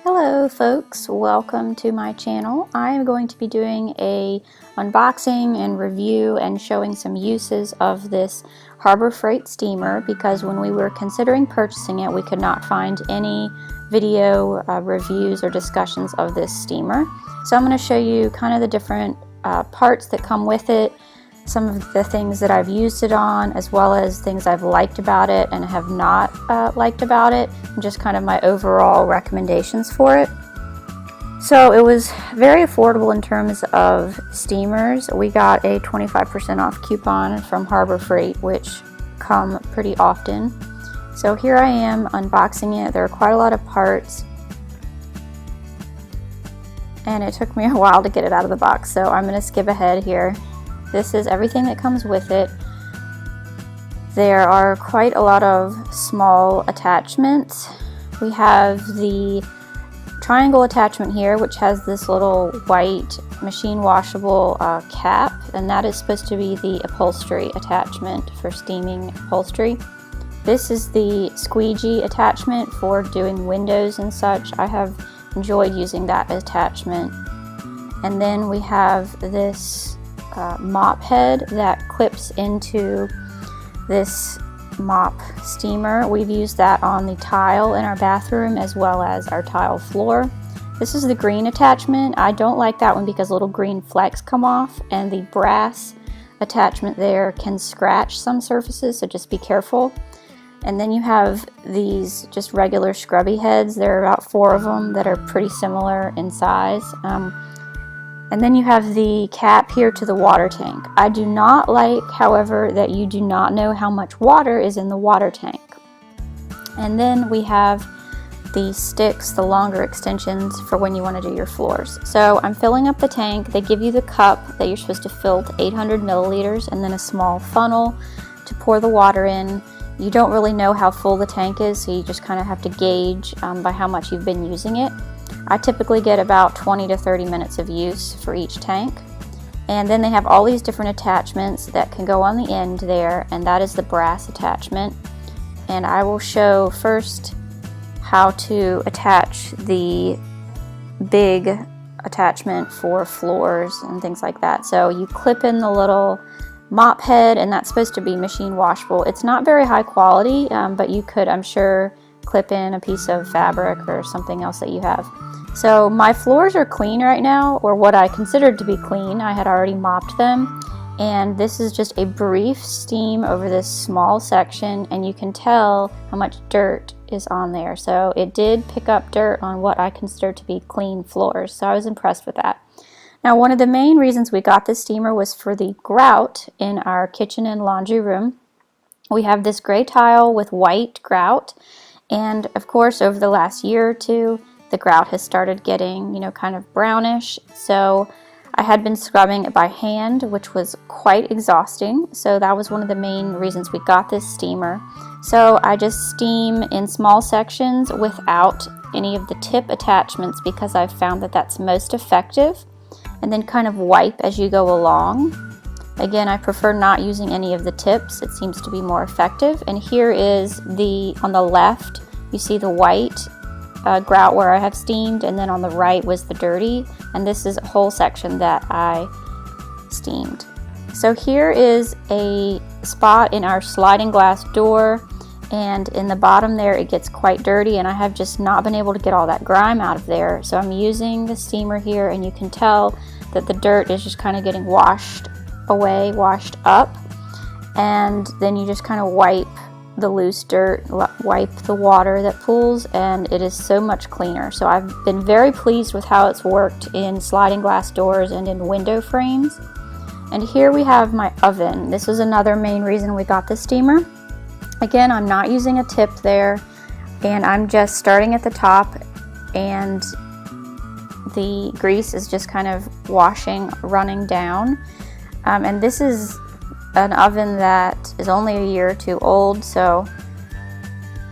Hello folks, welcome to my channel. I am going to be doing a unboxing and review and showing some uses of this Harbor Freight steamer because when we were considering purchasing it we could not find any video reviews or discussions of this steamer. So I'm going to show you kind of the different parts that come with it, some of the things that I've used it on, as well as things I've liked about it and have not liked about it, and just kind of my overall recommendations for it. So it was very affordable in terms of steamers. We got a 25% off coupon from Harbor Freight, which come pretty often. So here I am unboxing it. There are quite a lot of parts, and it took me a while to get it out of the box, so I'm going to skip ahead here. This is everything that comes with it. There are quite a lot of small attachments. We have the triangle attachment here, which has this little white machine washable cap, and that is supposed to be the upholstery attachment for steaming upholstery. This is the squeegee attachment for doing windows and such. I have enjoyed using that attachment. And then we have this mop head that clips into this mop steamer. We've used that on the tile in our bathroom as well as our tile floor. This is the green attachment. I don't like that one because little green flecks come off, and the brass attachment there can scratch some surfaces, so just be careful. And then you have these just regular scrubby heads. There are about 4 of them that are pretty similar in size. And then you have the cap here to the water tank. I do not like, however, that you do not know how much water is in the water tank. And then we have the sticks, the longer extensions for when you want to do your floors. So I'm filling up the tank. They give you the cup that you're supposed to fill to 800 milliliters and then a small funnel to pour the water in. You don't really know how full the tank is, so you just kind of have to gauge by how much you've been using it. I typically get about 20 to 30 minutes of use for each tank. And then they have all these different attachments that can go on the end there, and that is the brass attachment. And I will show first how to attach the big attachment for floors and things like that. So you clip in the little mop head, and that's supposed to be machine washable. It's not very high quality, but you could, I'm sure, clip in a piece of fabric or something else that you have. So my floors are clean right now, or what I considered to be clean. I had already mopped them, and this is just a brief steam over this small section, and you can tell how much dirt is on there. So it did pick up dirt on what I consider to be clean floors, so I was impressed with that. Now, one of the main reasons we got this steamer was for the grout in our kitchen and laundry room. We have this gray tile with white grout, and of course over the last year or two the grout has started getting, kind of brownish. So I had been scrubbing it by hand, which was quite exhausting. So that was one of the main reasons we got this steamer. So I just steam in small sections without any of the tip attachments because I've found that that's most effective. And then kind of wipe as you go along. Again, I prefer not using any of the tips. It seems to be more effective. And here is on the left, you see the white grout where I have steamed, and then on the right was the dirty, and this is a whole section that I steamed. So here is a spot in our sliding glass door, and in the bottom there it gets quite dirty, and I have just not been able to get all that grime out of there. So I'm using the steamer here, and you can tell that the dirt is just kind of getting washed away, washed up, and then you just kind of wipe the loose dirt, wipe the water that pools, and it is so much cleaner. So I've been very pleased with how it's worked in sliding glass doors and in window frames. And here we have my oven. This was another main reason we got this steamer. Again, I'm not using a tip there, and I'm just starting at the top, and the grease is just kind of running down. And this is an oven that is only a year or two old, so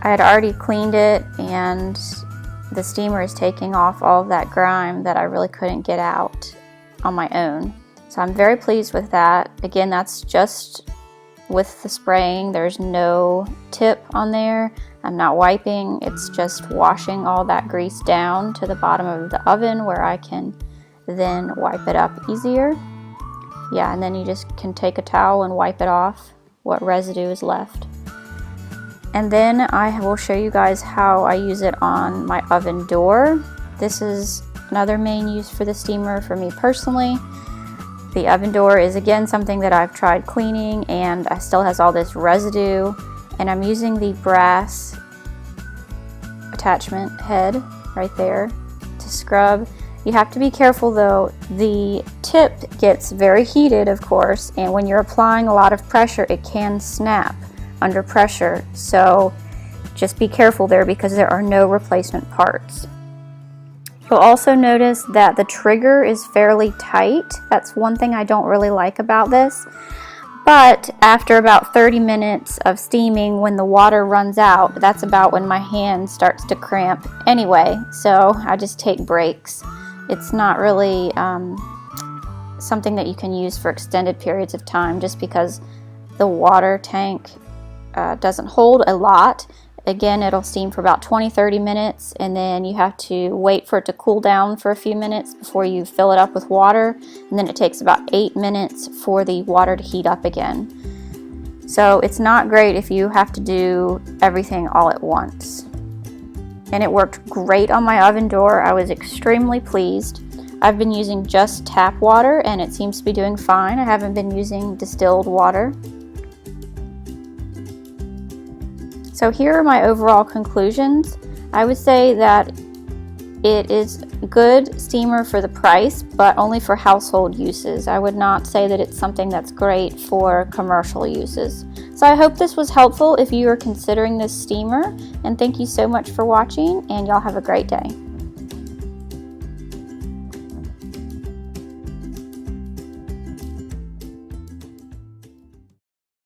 I had already cleaned it, and the steamer is taking off all of that grime that I really couldn't get out on my own. So I'm very pleased with that. Again, that's just with the spraying. There's no tip on there. I'm not wiping, it's just washing all that grease down to the bottom of the oven where I can then wipe it up easier. Yeah, and then you just can take a towel and wipe it off what residue is left. And then I will show you guys how I use it on my oven door. This is another main use for the steamer for me personally. The oven door is again something that I've tried cleaning and it still has all this residue, and I'm using the brass attachment head right there to scrub. You have to be careful though, the tip gets very heated of course, and when you're applying a lot of pressure it can snap under pressure, so just be careful there because there are no replacement parts. You'll also notice that the trigger is fairly tight. That's one thing I don't really like about this. But after about 30 minutes of steaming, when the water runs out, that's about when my hand starts to cramp anyway, so I just take breaks. It's not really something that you can use for extended periods of time just because the water tank doesn't hold a lot. Again, it'll steam for about 20-30 minutes, and then you have to wait for it to cool down for a few minutes before you fill it up with water, and then it takes about 8 minutes for the water to heat up again. So it's not great if you have to do everything all at once. And it worked great on my oven door. I was extremely pleased. I've been using just tap water and it seems to be doing fine. I haven't been using distilled water. So here are my overall conclusions. I would say that it is a good steamer for the price, but only for household uses. I would not say that it's something that's great for commercial uses. So I hope this was helpful if you are considering this steamer, and thank you so much for watching, and y'all have a great day.